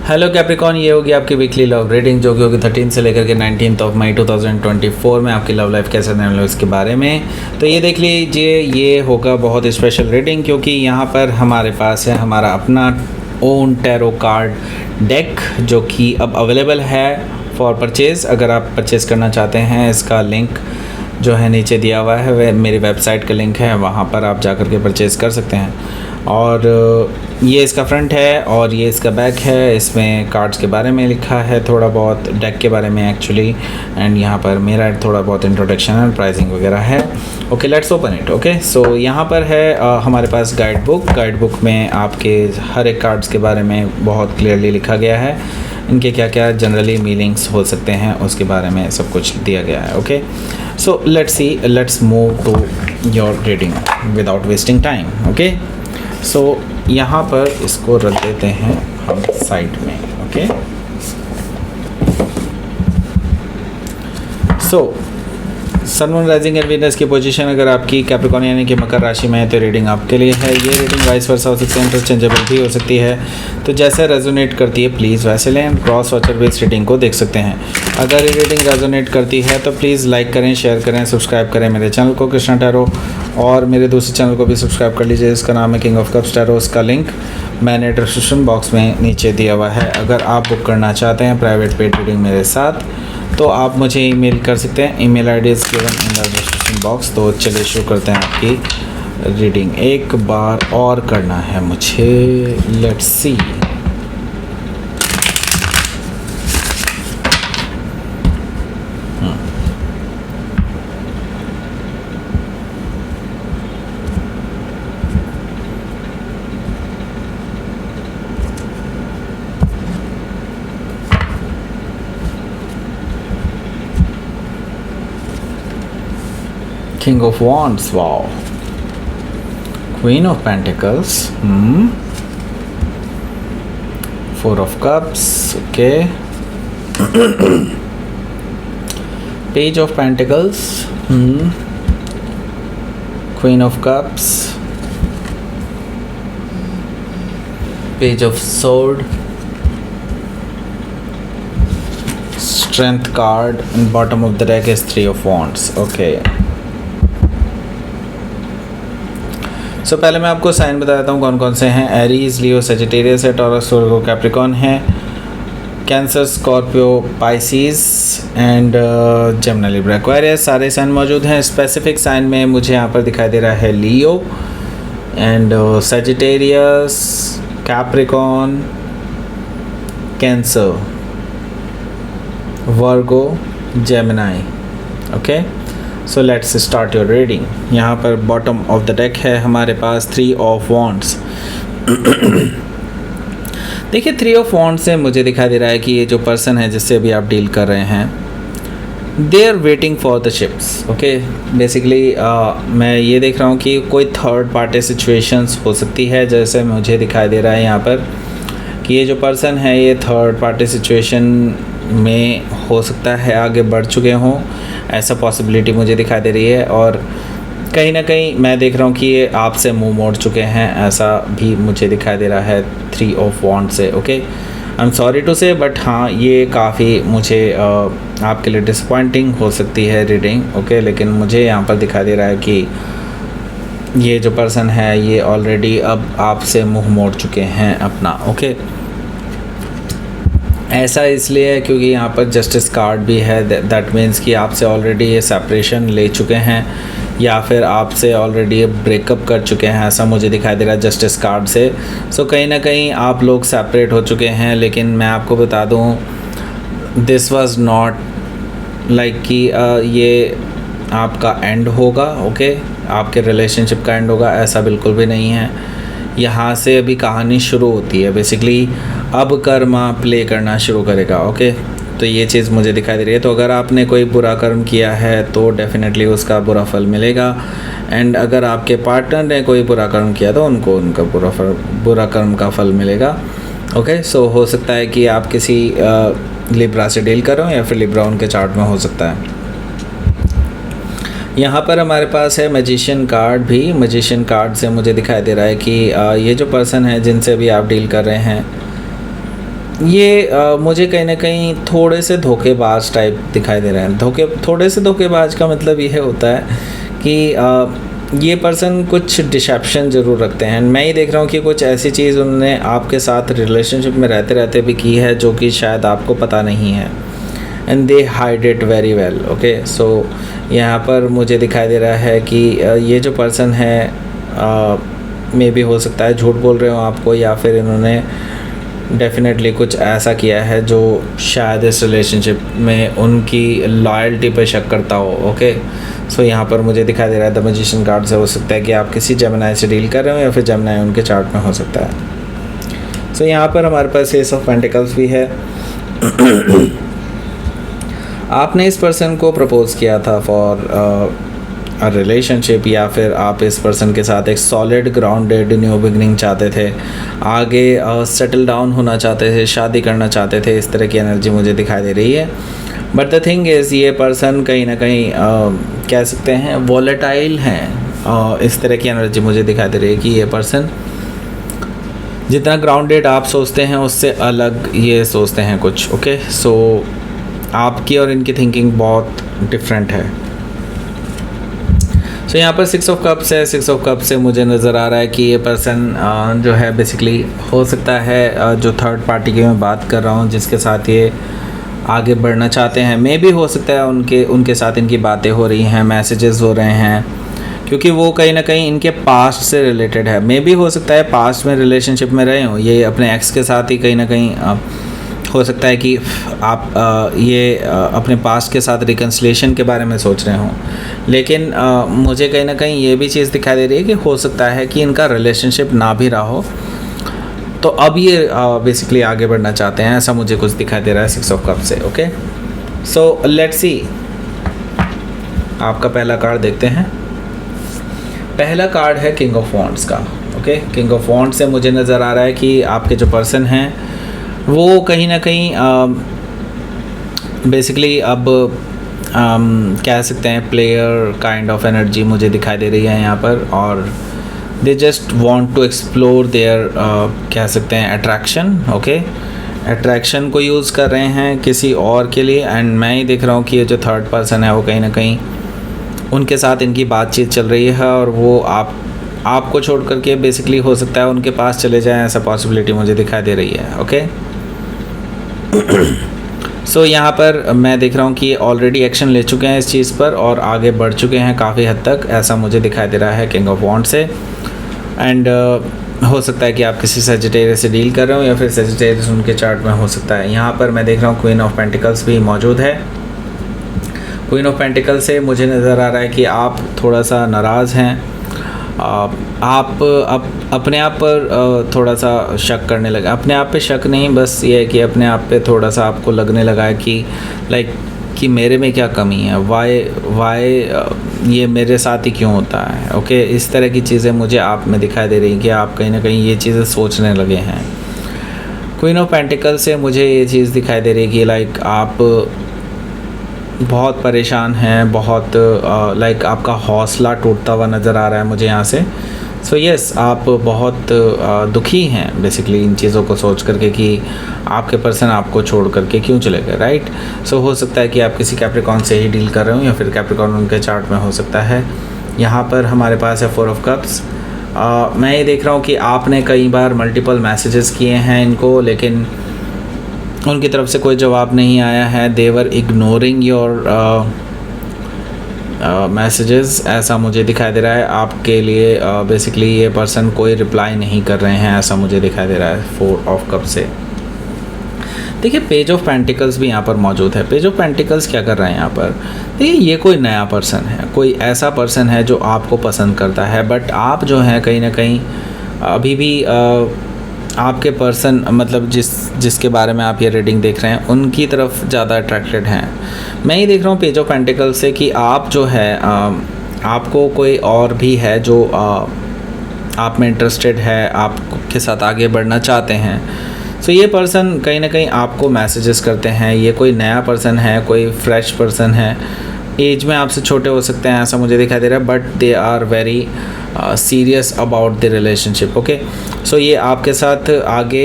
Hello Capricorn, ये होगी आपकी वीकली लव रीडिंग जो कि होगी 13 से लेकर के 19 मई 2024 में आपकी लव लाइफ कैसे रहने वाली है इसके बारे में। तो ये देख लीजिए, ये होगा बहुत स्पेशल रीडिंग क्योंकि यहाँ पर हमारे पास है हमारा अपना ओन टैरो कार्ड डेक जो कि अब अवेलेबल है फॉर परचेज़। अगर आप परचेज़ करना चाहते हैं, इसका लिंक जो है नीचे दिया हुआ है, वह मेरी वेबसाइट का लिंक है, वहाँ पर आप जा कर के परचेज़ कर सकते हैं। और ये इसका फ्रंट है और ये इसका बैक है। इसमें कार्ड्स के बारे में लिखा है, थोड़ा बहुत डेक के बारे में एक्चुअली, एंड यहाँ पर मेरा थोड़ा बहुत इंट्रोडक्शन है, प्राइसिंग वगैरह है। Okay, let's open it. Okay, so यहाँ पर है हमारे पास गाइड बुक में आपके हर एक कार्ड्स के बारे में बहुत क्लियरली लिखा गया है, इनके क्या क्या जनरली मीनिंग्स हो सकते हैं उसके बारे में सब कुछ दिया गया है। Okay, so let's move to your reading without wasting time. Okay, so यहाँ पर इसको रख देते हैं हम साइड में। Okay, so sun, moon, rising and Venus की पोजीशन अगर आपकी कैप्रिकॉर्न यानी कि मकर राशि में है तो रीडिंग आपके लिए है। ये रीडिंग वाइस वर्सा हो सकती है, इंटरचेंजेबल भी हो सकती है, तो जैसे रेजोनेट करती है प्लीज़ वैसे लें। क्रॉस वॉचर बेस्ड रीडिंग को देख सकते हैं। अगर ये रीडिंग रेजोनेट करती है तो प्लीज़ लाइक करें, शेयर करें, सब्सक्राइब करें मेरे चैनल को कृष्णा टैरो, और मेरे दूसरे चैनल को भी सब्सक्राइब कर लीजिए, इसका नाम है किंग ऑफ कप्स टैरो। उसका लिंक मैंने डिस्क्रिप्शन बॉक्स में नीचे दिया हुआ है। अगर आप बुक करना चाहते हैं प्राइवेट पेड रीडिंग मेरे साथ तो आप मुझे ईमेल कर सकते हैं। Email ID is given in the description box. तो चलिए शुरू करते हैं आपकी रीडिंग। एक बार और करना है मुझे, let's see. King of Wands, wow. Queen of Pentacles, Four of Cups, okay. Page of Pentacles, Queen of Cups, Page of Sword, Strength card, and bottom of the deck is Three of Wands, okay. सो पहले मैं आपको sign बता देता हूँ कौन कौन से हैं। एरीज, लियो, सजिटेरियस है, टॉरस, वर्गो, कैप्रिकॉर्न है, cancer, Scorpio, Pisces and Gemini, Libra, Aquarius, सारे साइन मौजूद हैं। स्पेसिफिक साइन में मुझे यहाँ पर दिखाई दे रहा है Leo and Sagittarius, Capricorn, Cancer, Virgo, Gemini. Okay, so let's start your reading. यहाँ पर बॉटम ऑफ द डेक है हमारे पास थ्री ऑफ वॉन्ड्स। देखिए, थ्री ऑफ वॉन्ड्स से मुझे दिखाई दे रहा है कि ये जो पर्सन है जिससे अभी आप डील कर रहे हैं, they are waiting for the ships. Okay, basically मैं ये देख रहा हूँ कि कोई थर्ड पार्टी सिचुएशंस हो सकती है, जैसे मुझे दिखाई दे रहा है यहाँ पर कि ये जो पर्सन है ये थर्ड पार्टी सिचुएशन में हो सकता है आगे बढ़ चुके हों, ऐसा पॉसिबिलिटी मुझे दिखाई दे रही है। और कहीं ना कहीं मैं देख रहा हूँ कि ये आपसे मुंह मोड़ चुके हैं, ऐसा भी मुझे दिखाई दे रहा है थ्री ऑफ वॉन्ड से। Okay, I am sorry to say, but हाँ, ये काफ़ी मुझे आपके लिए डिसअपॉइंटिंग हो सकती है रीडिंग। ओके, लेकिन मुझे यहाँ पर दिखाई दे रहा है कि ये जो पर्सन है ये ऑलरेडी अब आपसे मुंह मोड़ चुके हैं अपना। ओके, ऐसा इसलिए है क्योंकि यहाँ पर जस्टिस कार्ड भी है। दैट मीन्स कि आपसे ऑलरेडी ये सेपरेशन ले चुके हैं या फिर आपसे ऑलरेडी ये ब्रेकअप कर चुके हैं, ऐसा मुझे दिखाई दे रहा है जस्टिस कार्ड से। सो कहीं ना कहीं आप लोग सेपरेट हो चुके हैं, लेकिन मैं आपको बता दूँ दिस वाज नॉट लाइक कि ये आपका एंड होगा। ओके, आपके रिलेशनशिप का एंड होगा, ऐसा बिल्कुल भी नहीं है। यहाँ से अभी कहानी शुरू होती है। बेसिकली अब कर्मा प्ले करना शुरू करेगा। ओके, तो ये चीज़ मुझे दिखाई दे रही है। तो अगर आपने कोई बुरा कर्म किया है तो डेफिनेटली उसका बुरा फल मिलेगा, एंड अगर आपके पार्टनर ने कोई बुरा कर्म किया तो उनको उनका बुरा कर्म का फल मिलेगा। ओके, सो हो सकता है कि आप किसी लिब्रा से डील कर रहे हो या फिर लिब्रा उनके चार्ट में हो सकता है। यहाँ पर हमारे पास है मैजिशियन कार्ड भी। मैजिशियन कार्ड से मुझे दिखाई दे रहा है कि ये जो पर्सन है जिनसे भी आप डील कर रहे हैं, ये मुझे कहीं ना कहीं थोड़े से धोखेबाज टाइप दिखाई दे रहे हैं। थोड़े से धोखेबाज का मतलब ये होता है कि ये पर्सन कुछ डिसेप्शन ज़रूर रखते हैं। मैं ही देख रहा हूँ कि कुछ ऐसी चीज़ उन्होंने आपके साथ रिलेशनशिप में रहते रहते भी की है जो कि शायद आपको पता नहीं है, and they hide it very well. Okay, so यहाँ पर मुझे दिखाई दे रहा है कि ये जो पर्सन है मे बी हो सकता है झूठ बोल रहे हो आपको, या फिर इन्होंने डेफिनेटली कुछ ऐसा किया है जो शायद इस रिलेशनशिप में उनकी लॉयल्टी पे शक करता हो। ओके, सो यहाँ पर मुझे दिखाई दे रहा है द मैजिशियन कार्ड से हो सकता है कि आप किसी जेमिनी से डील कर रहे हो या फिर जेमिनी उनके चार्ट में हो सकता है। सो यहाँ पर हमारे पास एस ऑफ पेंटिकल्स भी है। आपने इस पर्सन को प्रपोज किया था फॉर रिलेशनशिप, या फिर आप इस पर्सन के साथ एक सॉलिड ग्राउंडेड न्यू बिगनिंग चाहते थे, आगे सेटल डाउन होना चाहते थे, शादी करना चाहते थे। इस तरह की एनर्जी मुझे दिखाई दे रही है। बट द थिंग इज़ ये पर्सन कहीं ना कहीं कह सकते हैं वॉलेटाइल हैं। इस तरह की एनर्जी मुझे दिखाई दे रही है कि ये पर्सन जितना ग्राउंडेड आप सोचते हैं उससे अलग ये सोचते हैं कुछ। ओके, सो आपकी और इनकी थिंकिंग बहुत डिफरेंट है। सो यहाँ पर 6 ऑफ कप्स है। 6 ऑफ कप्स से मुझे नज़र आ रहा है कि ये पर्सन जो है बेसिकली हो सकता है जो थर्ड पार्टी की मैं बात कर रहा हूँ जिसके साथ ये आगे बढ़ना चाहते हैं, मे भी हो सकता है उनके साथ इनकी बातें हो रही हैं, मैसेजेस हो रहे हैं, क्योंकि वो कहीं ना कहीं इनके पास्ट से रिलेटेड है। मे भी हो सकता है पास्ट में रिलेशनशिप में रहे हों, ये अपने एक्स के साथ ही कहीं ना कहीं हो सकता है कि आप अपने पास्ट के साथ रिकन्सिलेशन के बारे में सोच रहे हों। लेकिन मुझे कहीं ना कहीं ये भी चीज़ दिखाई दे रही है कि हो सकता है कि इनका रिलेशनशिप ना भी रहा हो, तो अब ये बेसिकली आगे बढ़ना चाहते हैं, ऐसा मुझे कुछ दिखाई दे रहा है 6 ऑफ कप से। ओके, सो लेट्स सी, आपका पहला कार्ड देखते हैं। पहला कार्ड है किंग ऑफ वॉन्ड्स का। ओके, किंग ऑफ वॉन्ड्स से मुझे नज़र आ रहा है कि आपके जो पर्सन हैं वो कहीं ना कहीं बेसिकली अब कह सकते हैं प्लेयर काइंड ऑफ एनर्जी मुझे दिखाई दे रही है यहाँ पर, और they just want to explore their कह सकते हैं अट्रैक्शन। ओके, अट्रैक्शन को यूज़ कर रहे हैं किसी और के लिए, एंड मैं ही देख रहा हूँ कि ये जो थर्ड पर्सन है वो कहीं ना कहीं उनके साथ इनकी बातचीत चल रही है और वो आपको छोड़ करके बेसिकली हो सकता है उनके पास चले जाएं, ऐसा पॉसिबिलिटी मुझे दिखाई दे रही है। ओके, सो यहाँ पर मैं देख रहा हूँ कि ये ऑलरेडी एक्शन ले चुके हैं इस चीज़ पर और आगे बढ़ चुके हैं काफ़ी हद तक, ऐसा मुझे दिखाई दे रहा है किंग ऑफ वॉन्ड से। एंड हो सकता है कि आप किसी सेजिटेरियस से डील कर रहे हो या फिर सेजिटेरियस उनके चार्ट में हो सकता है। यहाँ पर मैं देख रहा हूँ क्वीन ऑफ पेंटिकल्स भी मौजूद है। क्वीन ऑफ पेंटिकल्स से मुझे नज़र आ रहा है कि आप थोड़ा सा नाराज़ हैं, आप अपने आप पर थोड़ा सा शक करने लगे। अपने आप पे शक नहीं, बस ये है कि अपने आप पे थोड़ा सा आपको लगने लगा है कि लाइक कि मेरे में क्या कमी है, वाई ये मेरे साथ ही क्यों होता है। ओके, इस तरह की चीज़ें मुझे आप में दिखाई दे रही हैं कि आप कहीं ना कहीं ये चीज़ें सोचने लगे हैं। क्वीन ऑफ पेंटिकल से मुझे ये चीज़ दिखाई दे रही है कि लाइक आप बहुत परेशान हैं, बहुत लाइक आपका हौसला टूटता हुआ नज़र आ रहा है मुझे यहाँ से। सो यस, आप बहुत दुखी हैं बेसिकली इन चीज़ों को सोच करके कि आपके पर्सन आपको छोड़ करके क्यों चले गए, राइट। सो हो सकता है कि आप किसी कैप्रिकॉर्न से ही डील कर रहे हो या फिर कैप्रिकॉर्न उनके चार्ट में हो सकता है। यहाँ पर हमारे पास है 4 ऑफ कप्स। मैं ये देख रहा हूँ कि आपने कई बार मल्टीपल मैसेजेस किए हैं इनको, लेकिन उनकी तरफ से कोई जवाब नहीं आया है। देवर इग्नोरिंग योर मैसेजेस, ऐसा मुझे दिखाई दे रहा है। आपके लिए बेसिकली ये पर्सन कोई रिप्लाई नहीं कर रहे हैं, ऐसा मुझे दिखाई दे रहा है 4 ऑफ कप से। देखिए, पेज ऑफ पेंटिकल्स भी यहाँ पर मौजूद है। पेज ऑफ पेंटिकल्स क्या कर रहा है यहाँ पर? देखिए, ये कोई नया पर्सन है, कोई ऐसा पर्सन है जो आपको पसंद करता है, बट आप जो है कहीं ना कहीं अभी भी आपके पर्सन मतलब जिसके बारे में आप ये रीडिंग देख रहे हैं उनकी तरफ ज़्यादा अट्रैक्टेड हैं। मैं ये देख रहा हूँ पेज ऑफ पेंटिकल से कि आप जो है आपको कोई और भी है जो आप में इंटरेस्टेड है, आपके साथ आगे बढ़ना चाहते हैं। सो ये पर्सन कहीं ना कहीं आपको मैसेजेस करते हैं। ये कोई नया पर्सन है, कोई फ्रेश पर्सन है, एज में आपसे छोटे हो सकते हैं ऐसा मुझे दिखाई दे रहा है, but they are very serious about the relationship. Okay, so ये आपके साथ आगे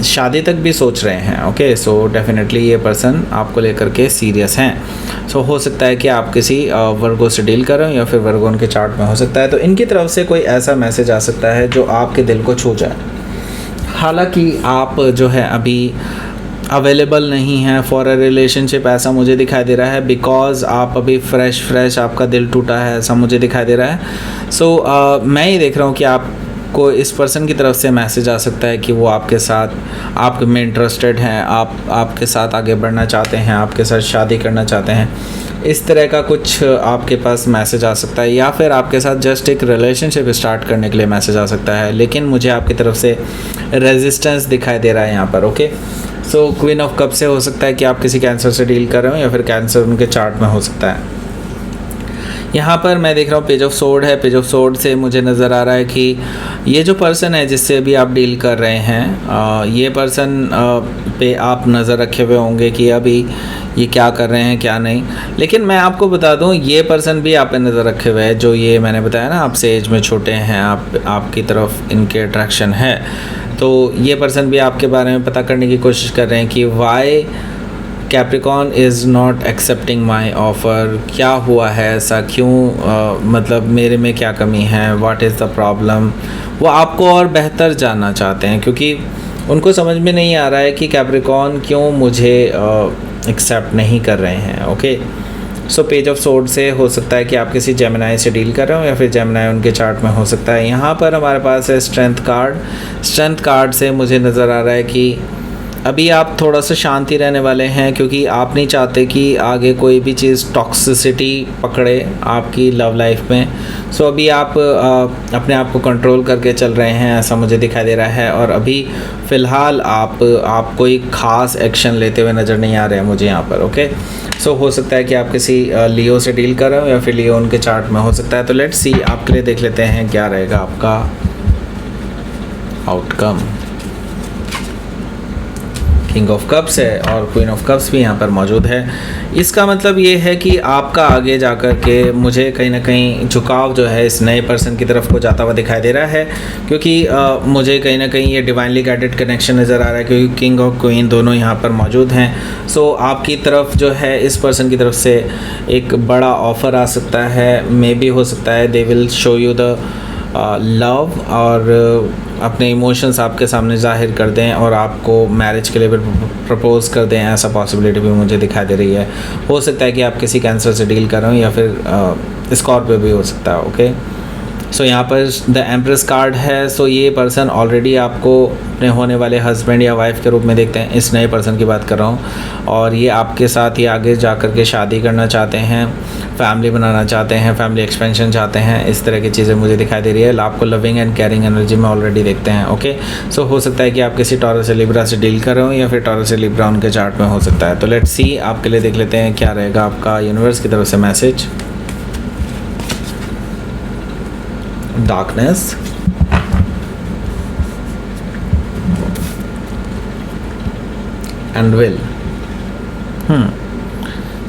शादी तक भी सोच रहे हैं। ओके, सो डेफिनेटली ये पर्सन आपको लेकर के सीरियस हैं। सो हो सकता है कि आप किसी वर्गो से डील कर रहे हो या फिर वर्गो उनके चार्ट में हो सकता है। तो इनकी तरफ से कोई ऐसा मैसेज आ सकता है जो आपके दिल को छू जाए। हालांकि आप जो है अभी अवेलेबल नहीं है फॉर अ रिलेशनशिप ऐसा मुझे दिखाई दे रहा है, बिकॉज़ आप अभी फ्रेश आपका दिल टूटा है ऐसा मुझे दिखाई दे रहा है। सो मैं ये देख रहा हूँ कि आपको इस पर्सन की तरफ से मैसेज आ सकता है कि वो आपके साथ आप में इंटरेस्टेड हैं, आपके साथ आगे बढ़ना चाहते हैं, आपके साथ शादी करना चाहते हैं। इस तरह का कुछ आपके पास मैसेज आ सकता है, या फिर आपके साथ जस्ट एक रिलेशनशिप स्टार्ट करने के लिए मैसेज आ सकता है, लेकिन मुझे आपकी तरफ से रेजिस्टेंस दिखाई दे रहा है यहाँ पर। Okay, so queen of cup से हो सकता है कि आप किसी कैंसर से डील कर रहे हो या फिर कैंसर उनके चार्ट में हो सकता है। यहाँ पर मैं देख रहा हूँ पेज ऑफ सोर्ड है। पेज ऑफ सोर्ड से मुझे नज़र आ रहा है कि ये जो पर्सन है जिससे भी आप डील कर रहे हैं, ये पर्सन पे आप नज़र रखे हुए होंगे कि अभी ये क्या कर रहे हैं क्या नहीं। लेकिन मैं आपको बता दूँ ये पर्सन भी आप पे नज़र रखे हुए है, जो ये मैंने बताया ना आपसे एज में छोटे हैं, आपकी तरफ इनके अट्रैक्शन है। तो ये पर्सन भी आपके बारे में पता करने की कोशिश कर रहे हैं कि why Capricorn is not accepting my offer, क्या हुआ है ऐसा, क्यों मतलब मेरे में क्या कमी है, व्हाट इज़ द प्रॉब्लम। वो आपको और बेहतर जानना चाहते हैं, क्योंकि उनको समझ में नहीं आ रहा है कि कैप्रिकॉन क्यों मुझे एक्सेप्ट नहीं कर रहे हैं। Okay, so page of sword से हो सकता है कि आप किसी जेमिनाई से डील कर रहे हो या फिर जेमिनाई उनके चार्ट में हो सकता है। यहाँ पर हमारे पास है स्ट्रेंथ कार्ड। स्ट्रेंथ कार्ड से मुझे नज़र आ रहा है कि अभी आप थोड़ा सा शांति रहने वाले हैं, क्योंकि आप नहीं चाहते कि आगे कोई भी चीज़ टॉक्सिसिटी पकड़े आपकी लव लाइफ में। सो अभी आप अपने आप को कंट्रोल करके चल रहे हैं ऐसा मुझे दिखाई दे रहा है, और अभी फ़िलहाल आप कोई ख़ास एक्शन लेते हुए नज़र नहीं आ रहे हैं मुझे यहाँ पर। ओके, सो हो सकता है कि आप किसी लियो से डील कर रहे हो या फिर लियो उनके चार्ट में हो सकता है। तो लेट्स सी, आपके लिए देख लेते हैं क्या रहेगा आपका आउटकम। किंग ऑफ कप्स है और क्वीन ऑफ कप्स भी यहाँ पर मौजूद है। इसका मतलब ये है कि आपका आगे जाकर के मुझे कहीं ना कहीं झुकाव जो है इस नए पर्सन की तरफ को जाता हुआ दिखाई दे रहा है, क्योंकि मुझे कहीं ना कहीं ये डिवाइनली गाइडेड कनेक्शन नज़र आ रहा है, क्योंकि किंग और क्वीन दोनों यहाँ पर मौजूद हैं। सो आपकी तरफ जो है इस पर्सन की तरफ से एक बड़ा ऑफ़र आ सकता है, मे बी हो सकता है they will show you the love, और अपने इमोशंस आपके सामने जाहिर कर दें और आपको मैरिज के लिए भी प्रपोज कर दें, ऐसा पॉसिबिलिटी भी मुझे दिखाई दे रही है। हो सकता है कि आप किसी कैंसर से डील कर रहे हो या फिर स्कॉर्पियो भी हो सकता है। ओके, सो यहाँ पर द एम्प्रेस कार्ड है। सो ये पर्सन ऑलरेडी आपको अपने होने वाले हस्बैंड या वाइफ के रूप में देखते हैं, इस नए पर्सन की बात कर रहा हूँ, और ये आपके साथ ही आगे जा कर के शादी करना चाहते हैं, फैमिली बनाना चाहते हैं, फैमिली एक्सपेंशन चाहते हैं, इस तरह की चीज़ें मुझे दिखाई दे रही है। आपको लविंग एंड केयरिंग एनर्जी में ऑलरेडी देखते हैं। ओके, सो हो सकता है कि आप किसी टॉरस से लिब्रा से डील कर रहे हो या फिर टॉरस से लिब्रा उनके चार्ट में हो सकता है। तो लेट्स सी, आपके लिए देख लेते हैं क्या रहेगा आपका यूनिवर्स की तरफ से message. Darkness, and will.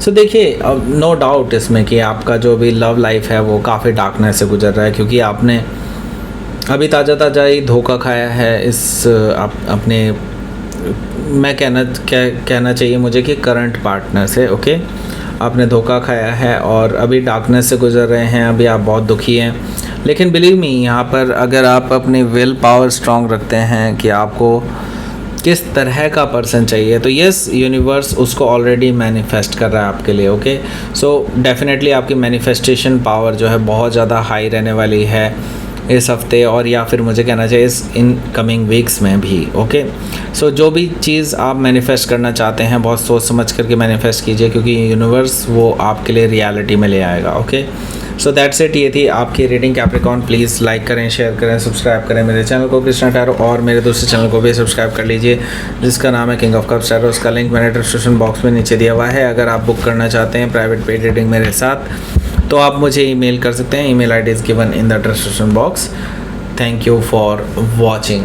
So देखिए, नो डाउट इसमें कि आपका जो भी लव लाइफ है वो काफ़ी डार्कनेस से गुजर रहा है, क्योंकि आपने अभी ताज़ा ही धोखा खाया है इस अपने, मैं कहना चाहिए मुझे कि करंट पार्टनर से। ओके, आपने धोखा खाया है और अभी डार्कनेस से गुजर रहे हैं, अभी आप बहुत दुखी हैं। लेकिन बिलीव मी, यहाँ पर अगर आप अपनी विल पावर स्ट्रॉन्ग रखते हैं कि आपको किस तरह का पर्सन चाहिए, तो यस, यूनिवर्स उसको ऑलरेडी मैनिफेस्ट कर रहा है आपके लिए। ओके, सो डेफिनेटली आपकी मैनिफेस्टेशन पावर जो है बहुत ज़्यादा हाई रहने वाली है इस हफ्ते, और या फिर मुझे कहना चाहिए इस इन कमिंग वीक्स में भी। ओके, सो जो भी चीज़ आप मैनिफेस्ट करना चाहते हैं बहुत सोच समझ करके मैनिफेस्ट कीजिए, क्योंकि यूनिवर्स वो आपके लिए रियलिटी में ले आएगा। ओके, सो दैट्स इट, ये थी आपकी रीडिंग कैप्रिकॉन। प्लीज़ लाइक करें, शेयर करें, सब्सक्राइब करें मेरे चैनल को कृष्णा टैरो, और मेरे दूसरे चैनल को भी सब्सक्राइब कर लीजिए जिसका नाम है किंग ऑफ कप्स टैरो। उसका लिंक मैंने डिस्क्रिप्शन बॉक्स में नीचे दिया हुआ है। अगर आप बुक करना चाहते हैं प्राइवेट पेड रीडिंग मेरे साथ, तो आप मुझे ईमेल कर सकते हैं। Email ID is given in the description box. Thank you for watching.